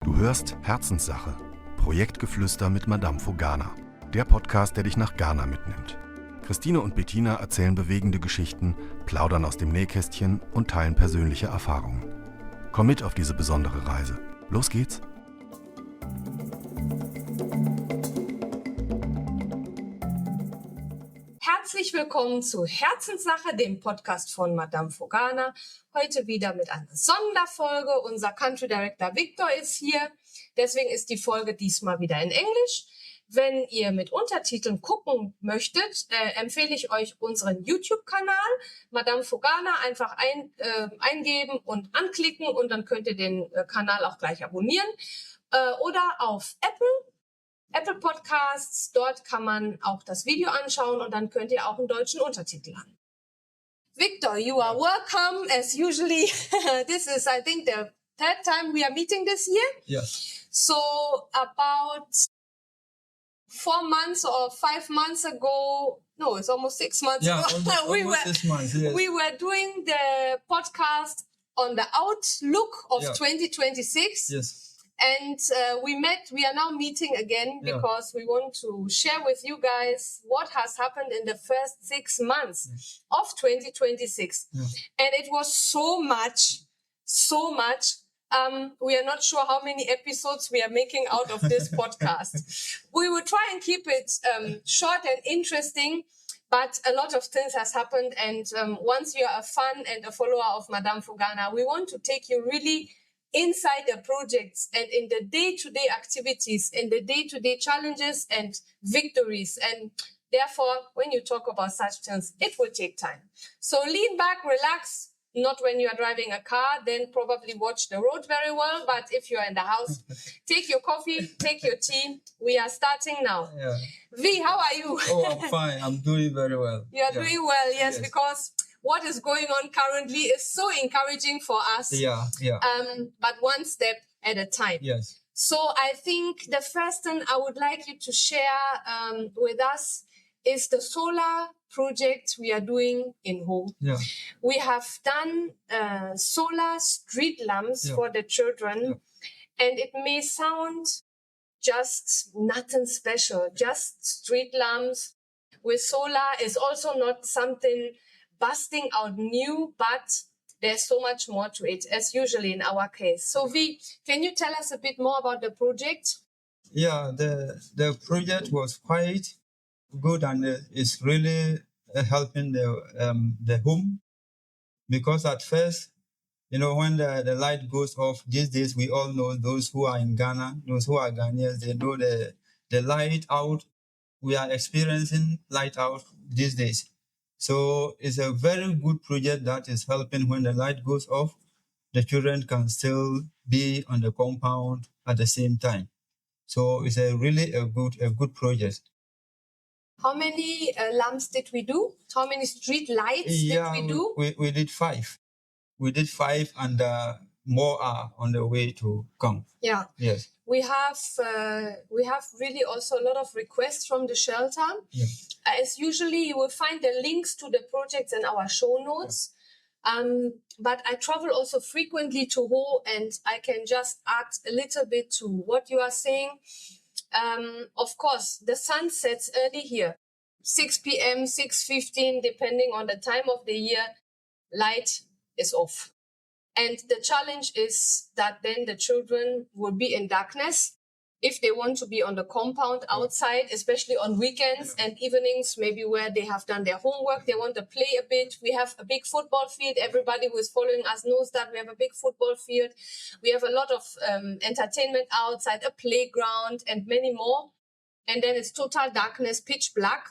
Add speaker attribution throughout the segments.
Speaker 1: Du hörst Herzenssache, Projektgeflüster mit Madamfo Ghana, der Podcast, der dich nach Ghana mitnimmt. Christine und Bettina erzählen bewegende Geschichten, plaudern aus dem Nähkästchen und teilen persönliche Erfahrungen. Komm mit auf diese besondere Reise. Los geht's!
Speaker 2: Herzlich willkommen zu Herzenssache, dem Podcast von Madamfo Ghana. Heute wieder mit einer Sonderfolge. Unser Country Director Victor ist hier. Deswegen ist die Folge diesmal wieder in Englisch. Wenn ihr mit Untertiteln gucken möchtet, empfehle ich euch unseren YouTube-Kanal. Madamfo Ghana einfach eingeben und anklicken und dann könnt ihr den Kanal auch gleich abonnieren. Oder auf Apple Podcasts, dort kann man auch das Video anschauen und dann könnt ihr auch einen deutschen Untertitel haben. Victor, you are welcome as usually. This is, I think, the third time we are meeting this year.
Speaker 3: Yes.
Speaker 2: So about 4 months or 5 months ago, no, it's almost 6 months ago.
Speaker 3: Almost 6 months, yes.
Speaker 2: We were doing the podcast on the outlook of 2026.
Speaker 3: Yes.
Speaker 2: And we are now meeting again because we want to share with you guys what has happened in the first 6 months of 2026.
Speaker 3: Yeah.
Speaker 2: And it was so much. We are not sure how many episodes we are making out of this podcast. We will try and keep it short and interesting, but a lot of things has happened. And once you are a fan and a follower of Madamfo Ghana, we want to take you really inside the projects and in the day-to-day activities, in the day-to-day challenges and victories. And therefore, when you talk about such things, it will take time. So lean back, relax, not when you are driving a car, then probably watch the road very well. But if you are in the house, take your coffee, take your tea. We are starting now.
Speaker 3: Yeah.
Speaker 2: V, how are you?
Speaker 3: Oh, I'm fine. I'm doing very well.
Speaker 2: You are doing well, yes, because what is going on currently is so encouraging for us.
Speaker 3: Yeah.
Speaker 2: But one step at a time.
Speaker 3: Yes.
Speaker 2: So I think the first thing I would like you to share with us is the solar project we are doing in home.
Speaker 3: Yeah.
Speaker 2: We have done solar street lamps for the children, and it may sound just nothing special, just street lamps with solar is also not something busting out new, but there's so much more to it, as usually in our case. So V, can you tell us a bit more about the project?
Speaker 3: Yeah, the project was quite good and it's really helping the home, because at first, when the light goes off these days, we all know those who are in Ghana, those who are Ghanaians, they know the light out. We are experiencing light out these days. So it's a very good project that is helping when the light goes off, the children can still be on the compound at the same time. So it's really a good project.
Speaker 2: How many lamps did we do? How many street lights did we do?
Speaker 3: We did 5. We did 5 and more are on the way to come.
Speaker 2: Yeah.
Speaker 3: Yes.
Speaker 2: We have really also a lot of requests from the shelter.
Speaker 3: Yeah.
Speaker 2: As usually, you will find the links to the projects in our show notes. But I travel also frequently to Ho, and I can just add a little bit to what you are saying. Of course, the sun sets early here, 6 p.m., 6:15, depending on the time of the year, light is off. And the challenge is that then the children will be in darkness if they want to be on the compound outside, especially on weekends and evenings, maybe where they have done their homework, they want to play a bit. We have a big football field. Everybody who is following us knows that we have a big football field. We have a lot of entertainment outside, a playground and many more. And then it's total darkness, pitch black.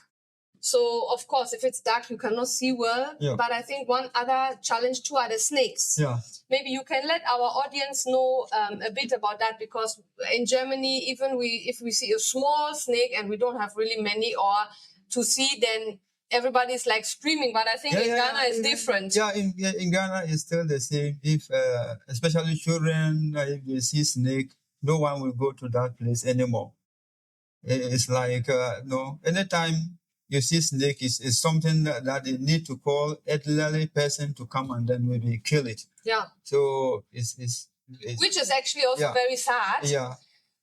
Speaker 2: So, of course, if it's dark, you cannot see well.
Speaker 3: Yeah.
Speaker 2: But I think one other challenge too are the snakes.
Speaker 3: Yeah.
Speaker 2: Maybe you can let our audience know a bit about that, because in Germany, even if we see a small snake and we don't have really many or to see, then everybody's like screaming. But I think in Ghana it's different.
Speaker 3: Yeah, in Ghana it's still the same. If especially children, if they see snake, no one will go to that place anymore. It's like anytime you see snake, is something that they need to call elderly person to come and then maybe kill it.
Speaker 2: Yeah.
Speaker 3: So it's
Speaker 2: Which is actually also very sad.
Speaker 3: Yeah.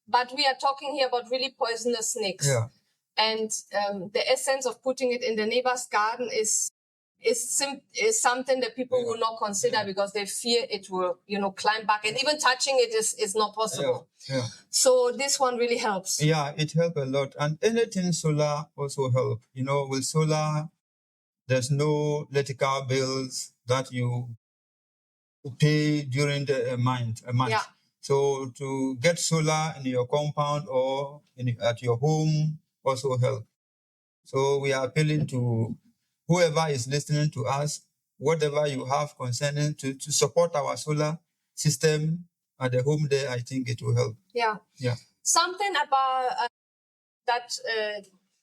Speaker 2: But we are talking here about really poisonous snakes.
Speaker 3: Yeah.
Speaker 2: And the essence of putting it in the neighbor's garden is something that people will not consider because they fear it will, climb back. And even touching it is not possible.
Speaker 3: Yeah.
Speaker 2: So this one really helps.
Speaker 3: Yeah, it helps a lot. And anything solar also help. With solar, there's no electrical bills that you pay during a month.
Speaker 2: Yeah.
Speaker 3: So to get solar in your compound or at your home also help. So we are appealing to whoever is listening to us, whatever you have concerning to support our solar system at the home there, I think it will help.
Speaker 2: Yeah.
Speaker 3: Yeah.
Speaker 2: Something about that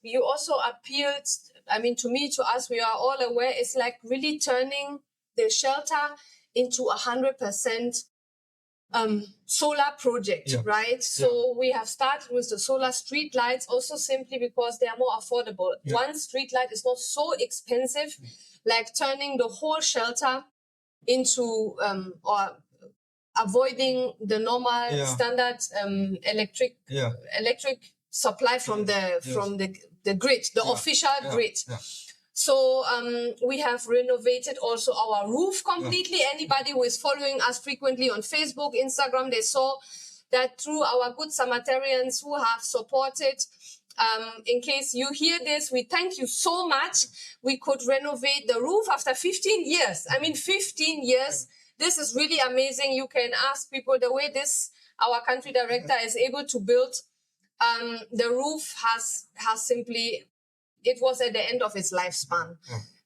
Speaker 2: you also appealed, to us, we are all aware, it's like really turning the shelter into 100% solar project, right? So we have started with the solar street lights also simply because they are more affordable.
Speaker 3: Yeah.
Speaker 2: One street light is not so expensive, like turning the whole shelter into or avoiding the normal standard electric supply from the grid, the official grid.
Speaker 3: Yeah.
Speaker 2: So we have renovated also our roof completely. Anybody who is following us frequently on Facebook, Instagram, they saw that through our good Samaritans who have supported. In case you hear this, we thank you so much. We could renovate the roof after 15 years. 15 years. This is really amazing. You can ask people the way our country director is able to build. The roof has simply, it was at the end of its lifespan.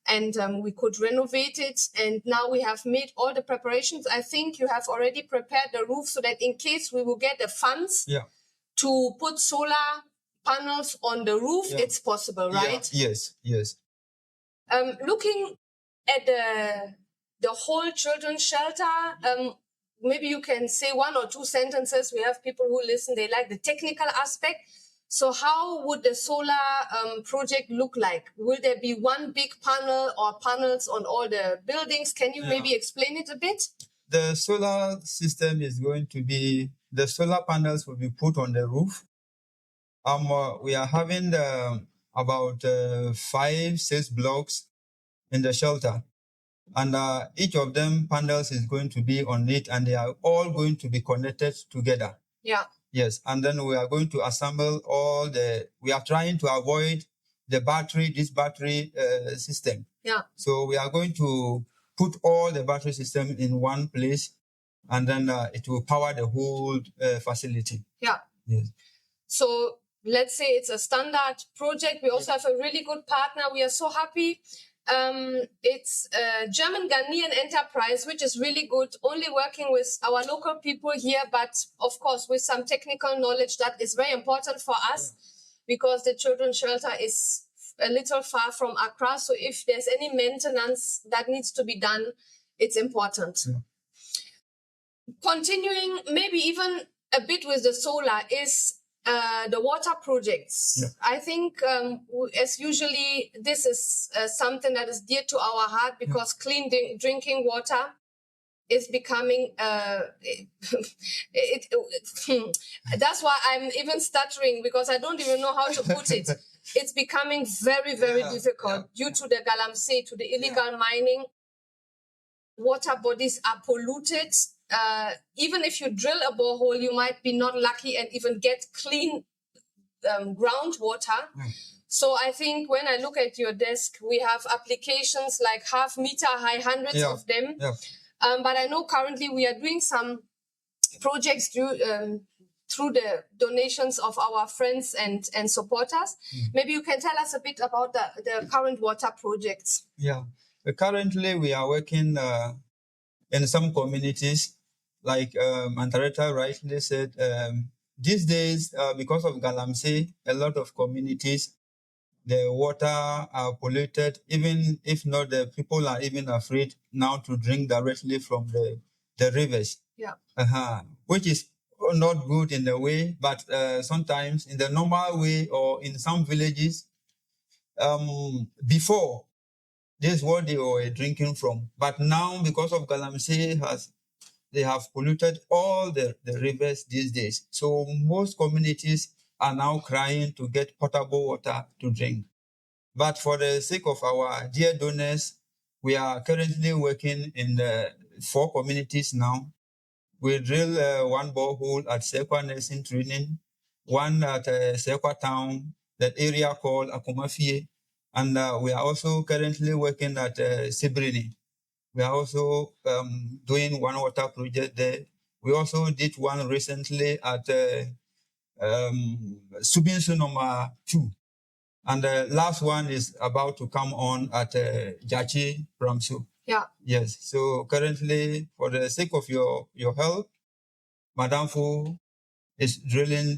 Speaker 2: And we could renovate it. And now we have made all the preparations. I think you have already prepared the roof so that in case we will get the funds to put solar panels on the roof, it's possible, right?
Speaker 3: Yes.
Speaker 2: Looking at the whole children's shelter, maybe you can say one or two sentences. We have people who listen, they like the technical aspect. So how would the solar project look like? Will there be one big panel or panels on all the buildings? Can you maybe explain it a bit?
Speaker 3: The solar system is going to be, the solar panels will be put on the roof. We are having about 5-6 blocks in the shelter. And each of them panels is going to be on it, and they are all going to be connected together.
Speaker 2: Yeah.
Speaker 3: Yes, and then we are going to assemble we are trying to avoid this battery system.
Speaker 2: Yeah.
Speaker 3: So we are going to put all the battery system in one place, and then it will power the whole facility.
Speaker 2: Yeah.
Speaker 3: Yes.
Speaker 2: So let's say it's a standard project. We also have a really good partner. We are so happy. It's a German Ghanaian enterprise, which is really good, only working with our local people here, but of course with some technical knowledge that is very important for us because the children's shelter is a little far from Accra. So if there's any maintenance that needs to be done, it's important.
Speaker 3: Yeah.
Speaker 2: Continuing maybe even a bit with the solar is the water projects.
Speaker 3: Yeah.
Speaker 2: I think, as usually, this is something that is dear to our heart because clean drinking water is becoming. That's why I'm even stuttering because I don't even know how to put it. It's becoming very, very difficult due to the Galamsey, to the illegal mining. Water bodies are polluted. Even if you drill a borehole, you might be not lucky and even get clean groundwater. So I think when I look at your desk, we have applications like half meter high, hundreds of them.
Speaker 3: Yeah.
Speaker 2: But I know currently we are doing some projects through the donations of our friends and supporters. Maybe you can tell us a bit about the current water projects.
Speaker 3: Yeah. Currently, we are working in some communities, like Antaretta rightly said, these days, because of Galamsey, a lot of communities, the water are polluted, even if not, the people are even afraid now to drink directly from the rivers.
Speaker 2: Yeah.
Speaker 3: Which is not good in a way, but sometimes in the normal way or in some villages, this is what they were drinking from. But now, because of Galamsey has they have polluted all the rivers these days. So most communities are now crying to get potable water to drink. But for the sake of our dear donors, we are currently working in 4 communities now. We drill 1 borehole at Sekwa Nursing Training, 1 at Sekwa Town, that area called Akumafie, and we are also currently working at Sibrini. We are also doing 1 water project there. We also did 1 recently at Subinsu number 2. And the last one is about to come on at Jachi Ramsu.
Speaker 2: Yeah.
Speaker 3: Yes. So currently, for the sake of your help, Madamfo is drilling,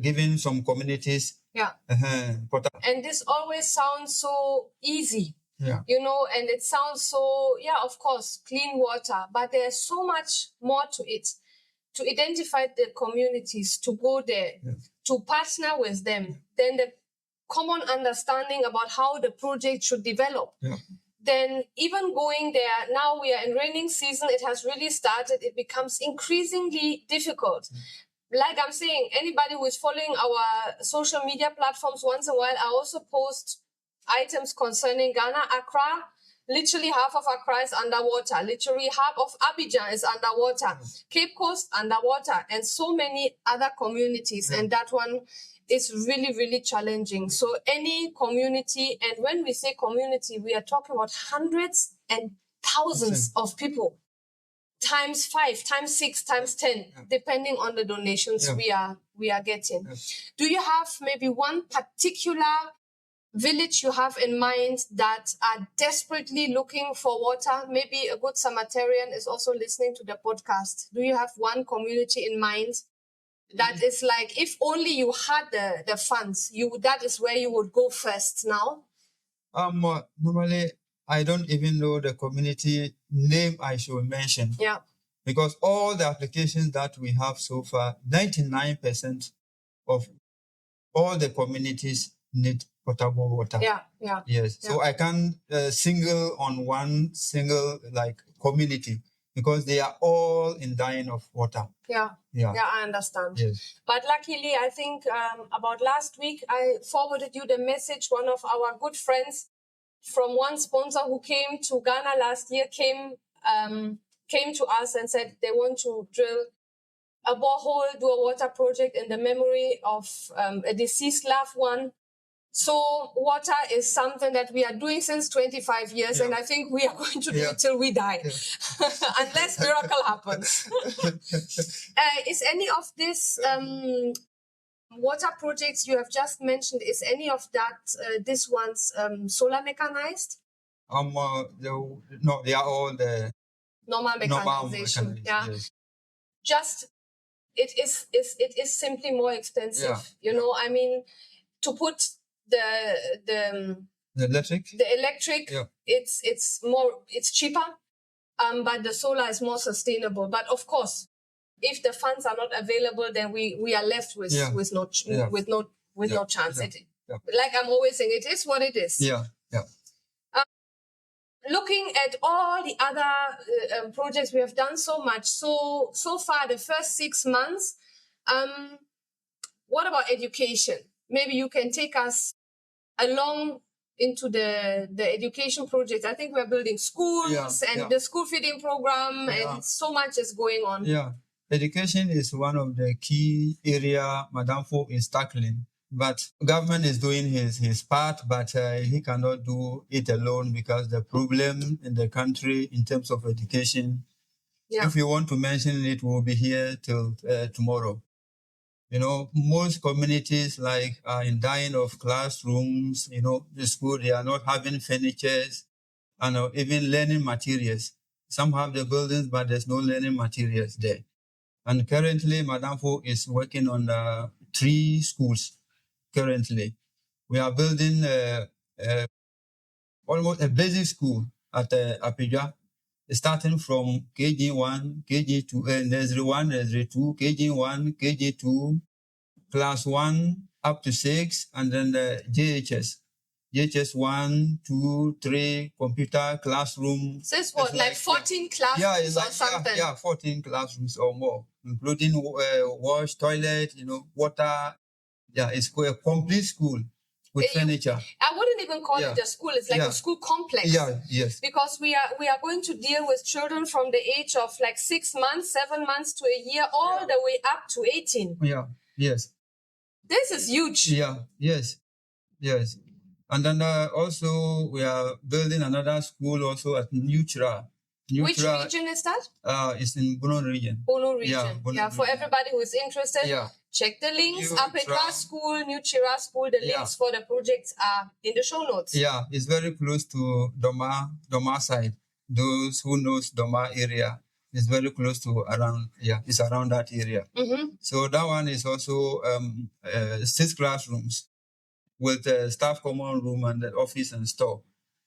Speaker 3: giving some communities.
Speaker 2: Yeah. And this always sounds so easy.
Speaker 3: Yeah.
Speaker 2: You know, and it sounds so, of course, clean water, but there's so much more to it. To identify the communities, to go there, to partner with them, then the common understanding about how the project should develop.
Speaker 3: Yeah.
Speaker 2: Then even going there, now we are in raining season, it has really started, it becomes increasingly difficult. Like I'm saying, anybody who is following our social media platforms once in a while, I also post items concerning Ghana, Accra. Literally half of Accra is underwater. Literally half of Abidjan is underwater. Cape Coast underwater, and so many other communities. And that one is really, really challenging. So any community, and when we say community, we are talking about hundreds and thousands of people. Times 5, times 6, times 10, depending on the donations we are getting. Do you have maybe one particular village you have in mind that are desperately looking for water? Maybe a good Samaritan is also listening to the podcast. Do you have one community in mind that is like, if only you had the funds, that is where you would go first now?
Speaker 3: Normally, I don't even know the community name I should mention.
Speaker 2: Yeah.
Speaker 3: Because all the applications that we have so far, 99% of all the communities need potable water.
Speaker 2: Yeah.
Speaker 3: Yes. Yeah. So I can't single on one single community because they are all in dying of water.
Speaker 2: Yeah, I understand.
Speaker 3: Yes.
Speaker 2: But luckily, I think about last week, I forwarded you the message. One of our good friends from one sponsor who came to Ghana last year came to us and said they want to drill a borehole, do a water project in the memory of a deceased loved one. So water is something that we are doing since 25 years, and I think we are going to do it till we die, unless miracle happens. Is any of this water projects you have just mentioned, is any of that this one's solar mechanized?
Speaker 3: No, they are all the
Speaker 2: normal mechanization.
Speaker 3: Yes.
Speaker 2: Just it is simply more expensive.
Speaker 3: Yeah.
Speaker 2: You know, I mean, to put the electric, it's cheaper, but the solar is more sustainable. But of course, if the funds are not available, then we are left with no chance. Like I'm always saying, it is what it is.
Speaker 3: Yeah.
Speaker 2: Looking at all the other projects we have done so much so far, the first 6 months. What about education? Maybe you can take us along into the education project. I think we're building schools and the school feeding program, and so much is going on.
Speaker 3: Yeah, education is one of the key area Madamfo is tackling. But government is doing his part, but he cannot do it alone because the problem in the country in terms of education, if you want to mention it, we'll be here till tomorrow. You know, most communities are in dying of classrooms. You know, the school, they are not having furnitures and even learning materials. Some have the buildings, but there's no learning materials there. And currently, Madamfo is working on 3 schools. Currently, we are building almost a basic school at Apija, starting from KG1, KG2, nursery 1, nursery 2, KG1, KG2, class 1 up to 6, and then the JHS. just 1, 2, 3 computer classroom.
Speaker 2: So it's what, like 14 classrooms or something?
Speaker 3: Yeah, 14 classrooms or more, including wash, toilet, water. Yeah, it's a complete school with furniture.
Speaker 2: I wouldn't even call it a school. It's like a school complex.
Speaker 3: Yeah, yes.
Speaker 2: Because we are going to deal with children from the age of like 6 months, 7 months to a year, all the way up to 18.
Speaker 3: Yeah, yes.
Speaker 2: This is huge.
Speaker 3: Yeah, yes. And then also we are building another school also at Nutra.
Speaker 2: Which region is that?
Speaker 3: It's in Bono region.
Speaker 2: Bono region. Yeah, for everybody who is interested, check the links. Apetwa School, New Chira School, the links for the projects are in the show notes.
Speaker 3: Yeah, it's very close to Doma side. Those who knows Doma area, it's very close to it's around that area.
Speaker 2: Mm-hmm.
Speaker 3: So that one is also 6 classrooms with a staff common room and the office and store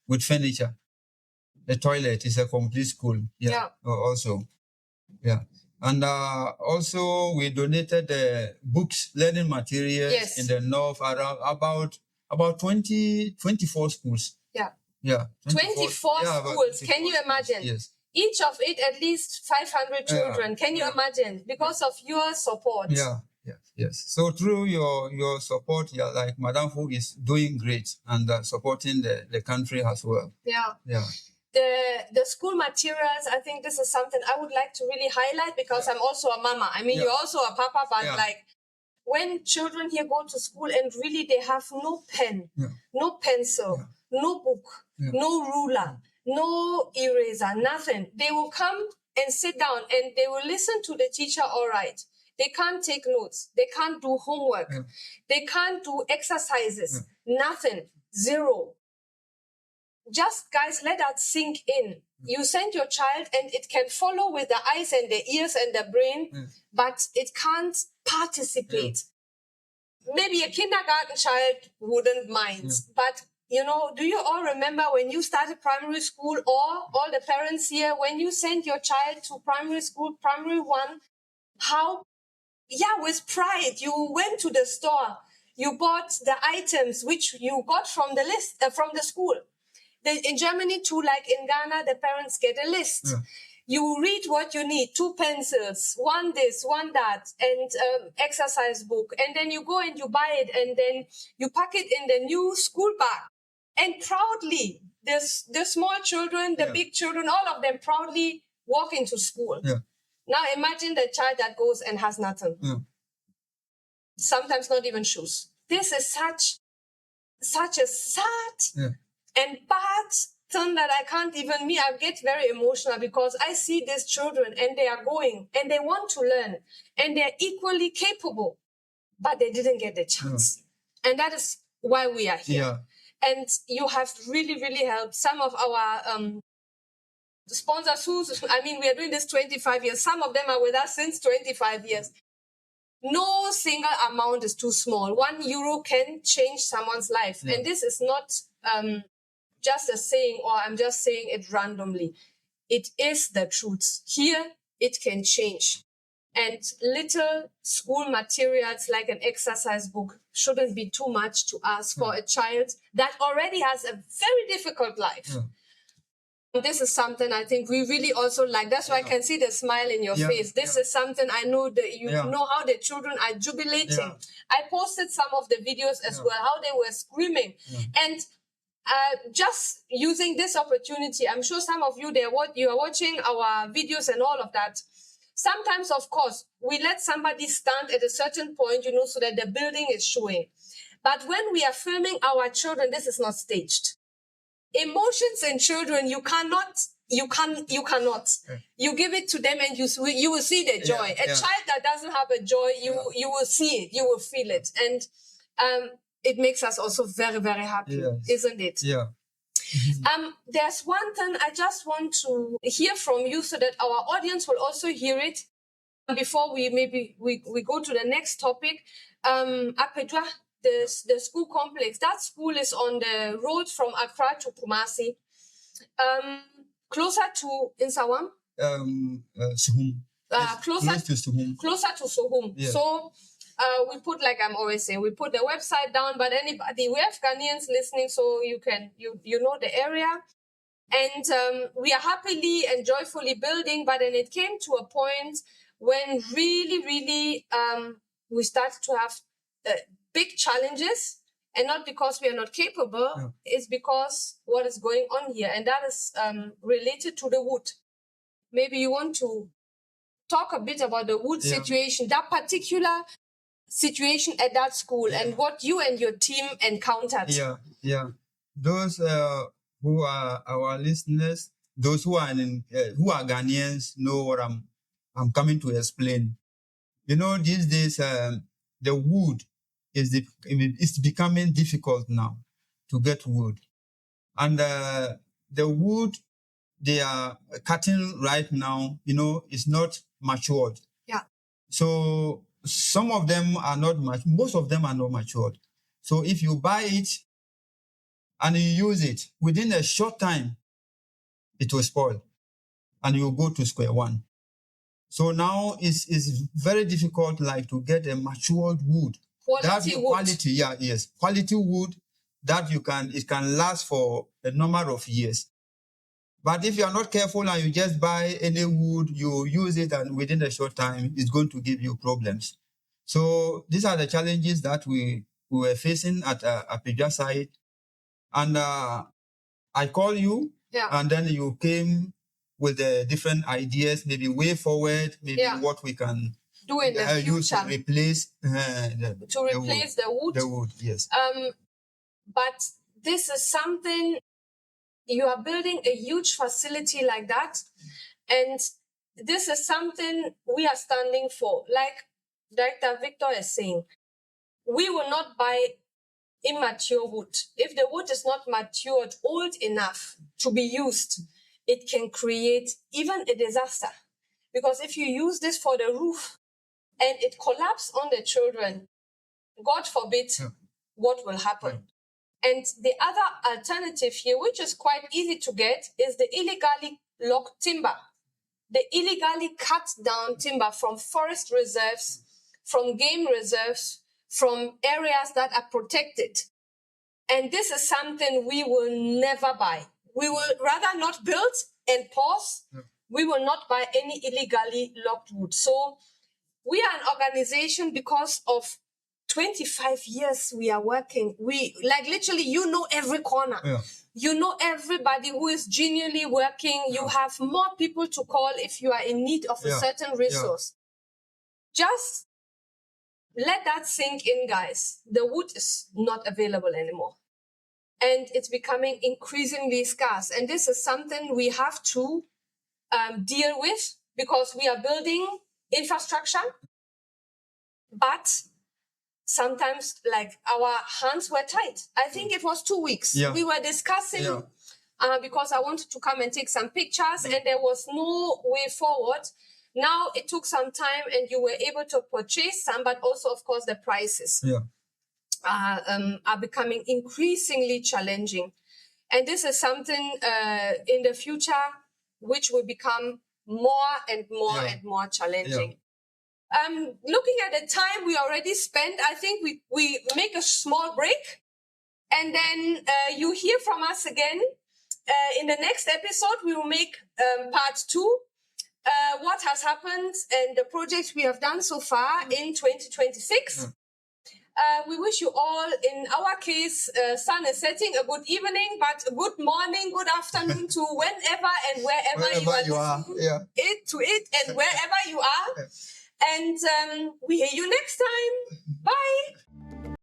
Speaker 3: with furniture. The toilet is a complete school. Also. Yeah. And also we donated the books, learning materials in the north around about 24 schools. Yeah.
Speaker 2: 24 schools. Can you imagine?
Speaker 3: Yes.
Speaker 2: Each of it at least 500 children. Can you imagine? Because of your support.
Speaker 3: Yes. So through your support, like Madamfo is doing great and supporting the country as well.
Speaker 2: Yeah. The school materials, I think this is something I would like to really highlight because I'm also a mama. I mean, you're also a papa, but like when children here go to school and really they have no pen, no pencil, no book, no ruler, no eraser, nothing. They will come and sit down and they will listen to the teacher, all right. They can't take notes. They can't do homework. They can't do exercises. Nothing. Zero. Just, guys, let that sink in. You send your child and it can follow with the eyes and the ears and the brain, but it can't participate. Maybe a kindergarten child wouldn't mind, but do you all remember when you started primary school, or all the parents here, when you sent your child to primary school, primary 1, how, with pride, you went to the store, you bought the items which you got from the list, from the school. In Germany too, like in Ghana, the parents get a list. You read what you need, 2 pencils, 1 this, 1 that, and exercise book. And then you go and you buy it and then you pack it in the new school bag. And proudly, the small children, the big children, all of them proudly walk into school. Now imagine the child that goes and has nothing. Sometimes not even shoes. This is such a sad and bad thing that I get very emotional because I see these children and they are going and they want to learn and they're equally capable, but they didn't get the chance. And that is why we are here. And you have really, really helped some of our sponsors we are doing this 25 years. Some of them are with us since 25 years. No single amount is too small. €1 can change someone's life. And this is not just a saying, or I'm just saying it randomly. It is the truth. Here, it can change. And little school materials like an exercise book shouldn't be too much to ask for a child that already has a very difficult life. This is something I think we really also like. That's why I can see the smile in your face. This is something I know that you know how the children are jubilating. I posted some of the videos as well, how they were screaming. And just using this opportunity, I'm sure some of you you are watching our videos and all of that. Sometimes, of course, we let somebody stand at a certain point, so that the building is showing. But when we are filming our children, this is not staged. Emotions in children, you cannot. You give it to them and you will see the joy. A child that doesn't have a joy, you will see it, you will feel it. And it makes us also very, very happy, isn't it? There's one thing I just want to hear from you so that our audience will also hear it before we go to the next topic. Apetwa, the school complex, that school is on the road from Accra to Kumasi, closer to Insawam?
Speaker 3: Suhum.
Speaker 2: Closer to Suhum.
Speaker 3: Yeah.
Speaker 2: So we put, like I'm always saying, we put the website down, but anybody, we have Ghanaians listening, so you know the area. And we are happily and joyfully building, but then it came to a point when really, we started to have big challenges, and not because we are not capable, it's because what is going on here, and that is related to the wood. Maybe you want to talk a bit about the wood situation, that particular situation at that school, and what you and your team encountered.
Speaker 3: Yeah. Those who are our listeners, those who are Ghanaians, know what I'm coming to explain. You know, these days the wood it's becoming difficult now to get wood, and the wood they are cutting right now, you know, is not matured.
Speaker 2: Yeah.
Speaker 3: So some of them are not most of them are not matured. So if you buy it and you use it, within a short time, it will spoil and you go to square one. So now it's very difficult, like, to get a matured wood.
Speaker 2: Quality wood.
Speaker 3: Quality wood that it can last for a number of years. But if you are not careful and you just buy any wood, you use it, and within a short time, it's going to give you problems. So these are the challenges that we were facing at Apija site. And I call you, and then you came with different ideas, maybe way forward, maybe what we can
Speaker 2: do in the
Speaker 3: use
Speaker 2: future
Speaker 3: to replace
Speaker 2: the wood.
Speaker 3: The wood, yes.
Speaker 2: But this is something. You are building a huge facility like that, and this is something we are standing for. Like Director Victor is saying, we will not buy immature wood. If the wood is not matured, old enough to be used, it can create even a disaster. Because if you use this for the roof and it collapses on the children, God forbid, what will happen? And the other alternative here, which is quite easy to get, is the illegally logged timber. The illegally cut down timber from forest reserves, from game reserves, from areas that are protected. And this is something we will never buy. We will rather not build and pause. We will not buy any illegally logged wood. So we are an organization because of 25 years we are working. We, like, literally, you know every corner. You know everybody who is genuinely working. You have more people to call if you are in need of a certain resource. Just let that sink in, guys. The wood is not available anymore. And it's becoming increasingly scarce. And this is something we have to deal with, because we are building infrastructure. But sometimes, like, our hands were tied. I think it was 2 weeks. We were discussing because I wanted to come and take some pictures, and there was no way forward. Now it took some time, and you were able to purchase some, but also, of course, the prices are becoming increasingly challenging. And this is something in the future which will become more and more and more challenging. Looking at the time we already spent, I think we make a small break, and then you hear from us again. In the next episode, we will make part 2, what has happened and the projects we have done so far in 2026. We wish you all, in our case, sun is setting, a good evening, but a good morning, good afternoon to whenever and wherever you are listening to it, and wherever you are. And we hear you next time.